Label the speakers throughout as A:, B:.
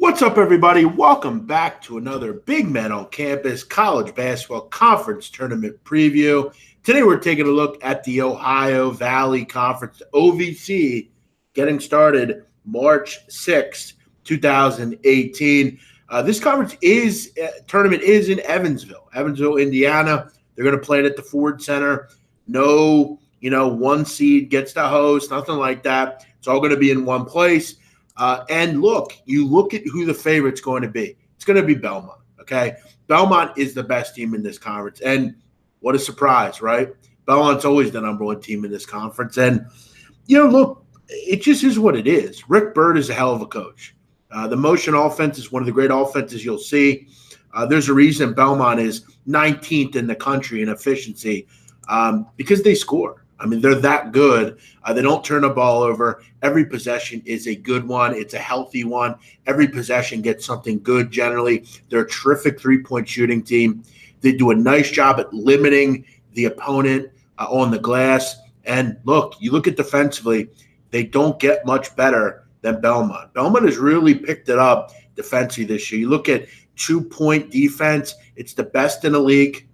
A: What's up, everybody? Welcome back to another Big Men on Campus College Basketball Conference Tournament preview. Today, we're taking a look at the Ohio Valley Conference, OVC, getting started March 6th, 2018. This tournament is in Evansville, Indiana. They're going to play it at the Ford Center. No, one seed gets to host, nothing like that. It's all going to be in one place. And you look at who the favorite's going to be. It's going to be Belmont, okay? Belmont is the best team in this conference. And what a surprise, right? Belmont's always the number one team in this conference. And, it just is what it is. Rick Byrd is a hell of a coach. The motion offense is one of the great offenses you'll see. There's a reason Belmont is 19th in the country in efficiency because they score. I mean, they're that good. They don't turn the ball over. Every possession is a good one. It's a healthy one. Every possession gets something good generally. They're a terrific three-point shooting team. They do a nice job at limiting the opponent on the glass. And you look at defensively, they don't get much better than Belmont. Belmont has really picked it up defensively this year. You look at 2-point defense, it's the best in the league.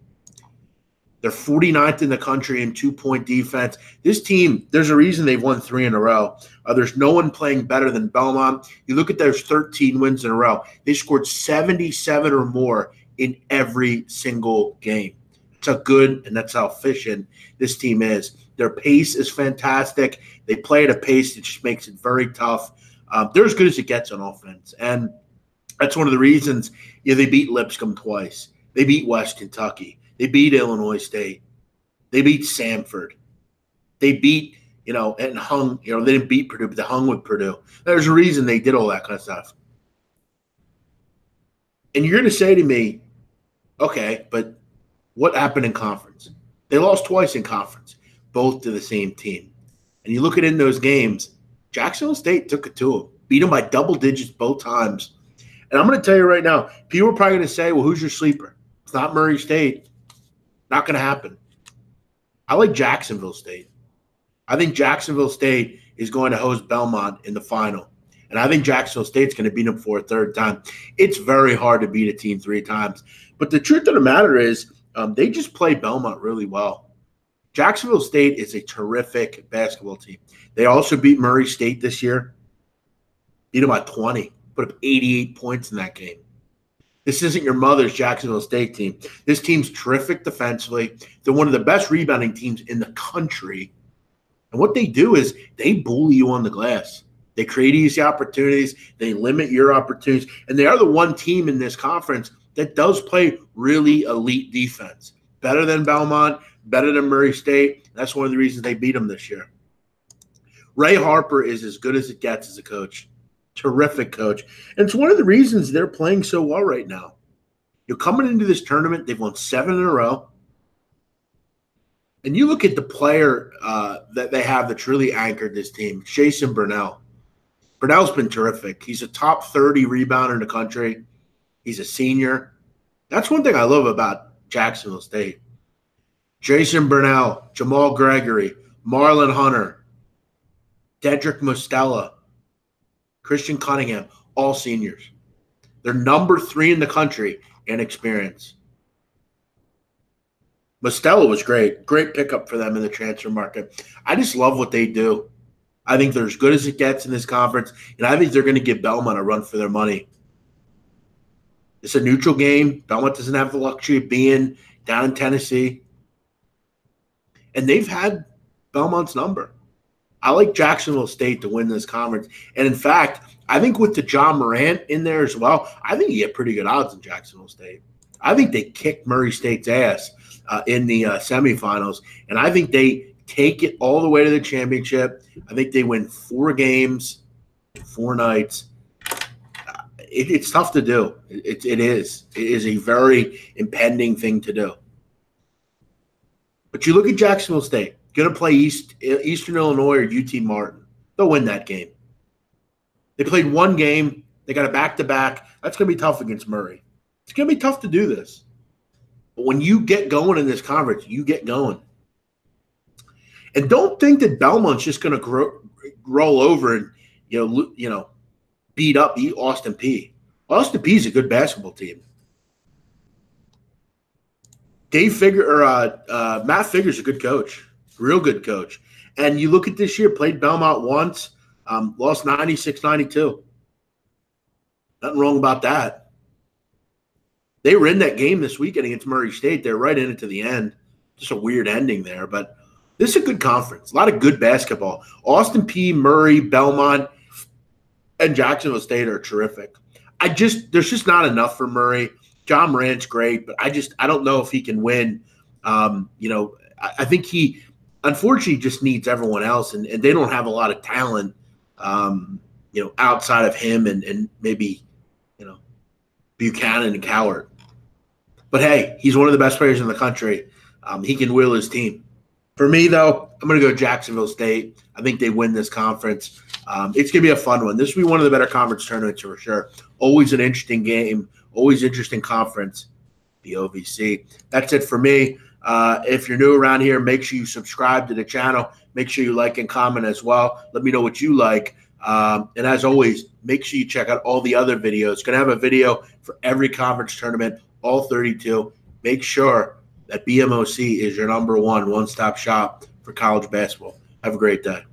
A: They're 49th in the country in 2-point defense. This team, there's a reason they've won 3 in a row. There's no one playing better than Belmont. You look at those 13 wins in a row. They scored 77 or more in every single game. That's how good and that's how efficient this team is. Their pace is fantastic. They play at a pace that just makes it very tough. They're as good as it gets on offense. And that's one of the reasons they beat Lipscomb twice. They beat West Kentucky. They beat Illinois State. They beat Samford. They beat, and hung, they didn't beat Purdue, but they hung with Purdue. There's a reason they did all that kind of stuff. And you're going to say to me, okay, but what happened in conference? They lost twice in conference, both to the same team. And you look at it in those games, Jacksonville State took it to them, beat them by double digits both times. And I'm going to tell you right now, people are probably going to say, well, who's your sleeper? It's not Murray State. Not going to happen. I like Jacksonville State. I think Jacksonville State is going to host Belmont in the final. And I think Jacksonville State's going to beat them for a third time. It's very hard to beat a team 3 times. But the truth of the matter is they just play Belmont really well. Jacksonville State is a terrific basketball team. They also beat Murray State this year. Beat them by 20. Put up 88 points in that game. This isn't your mother's Jacksonville State team. This team's terrific defensively. They're one of the best rebounding teams in the country. And what they do is they bully you on the glass. They create easy opportunities. They limit your opportunities. And they are the one team in this conference that does play really elite defense. Better than Belmont, better than Murray State. That's one of the reasons they beat them this year. Ray Harper is as good as it gets as a coach. Terrific coach. And it's one of the reasons they're playing so well right now. You're coming into this tournament, they've won 7 in a row. And you look at the player that they have that's really anchored this team, Jason Burnell. Burnell's been terrific. He's a top 30 rebounder in the country. He's a senior. That's one thing I love about Jacksonville State. Jason Burnell, Jamal Gregory, Marlon Hunter, Dedrick Mostella, Christian Cunningham, all seniors. They're number 3 in the country in experience. Mostella was great. Great pickup for them in the transfer market. I just love what they do. I think they're as good as it gets in this conference, and I think they're going to give Belmont a run for their money. It's a neutral game. Belmont doesn't have the luxury of being down in Tennessee. And they've had Belmont's number. I like Jacksonville State to win this conference. And, in fact, I think with the John Morant in there as well, I think you get pretty good odds in Jacksonville State. I think they kicked Murray State's ass in the semifinals, and I think they take it all the way to the championship. I think they win 4 games, 4 nights. It's tough to do. It is. It is a very impending thing to do. But you look at Jacksonville State. Going to play Eastern Illinois or UT Martin. They'll win that game. They played 1 game. They got a back-to-back. That's going to be tough against Murray. It's going to be tough to do this. But when you get going in this conference, you get going. And don't think that Belmont's just going to roll over and beat Austin Peay. Austin Peay's a good basketball team. Matt Figure's a good coach, real good coach. And you look at this year, played Belmont once, lost 96-92. Nothing wrong about that. They were in that game this weekend against Murray State. They're right in it to the end. Just a weird ending there, but this is a good conference. A lot of good basketball. Austin Peay, Murray, Belmont, and Jacksonville State are terrific. There's just not enough for Murray. John Morant's great, but I don't know if he can win. I think he unfortunately just needs everyone else, and they don't have a lot of talent, outside of him and maybe, Buchanan and Coward. But hey, he's one of the best players in the country. He can will his team. For me, though, I'm going to go Jacksonville State. I think they win this conference. It's going to be a fun one. This will be one of the better conference tournaments for sure. Always an interesting game. Always interesting conference, the OVC. That's it for me. If you're new around here, make sure you subscribe to the channel. Make sure you like and comment as well. Let me know what you like. And as always, make sure you check out all the other videos. Going to have a video for every conference tournament, all 32. Make sure that BMOC is your number one-stop shop for college basketball. Have a great day.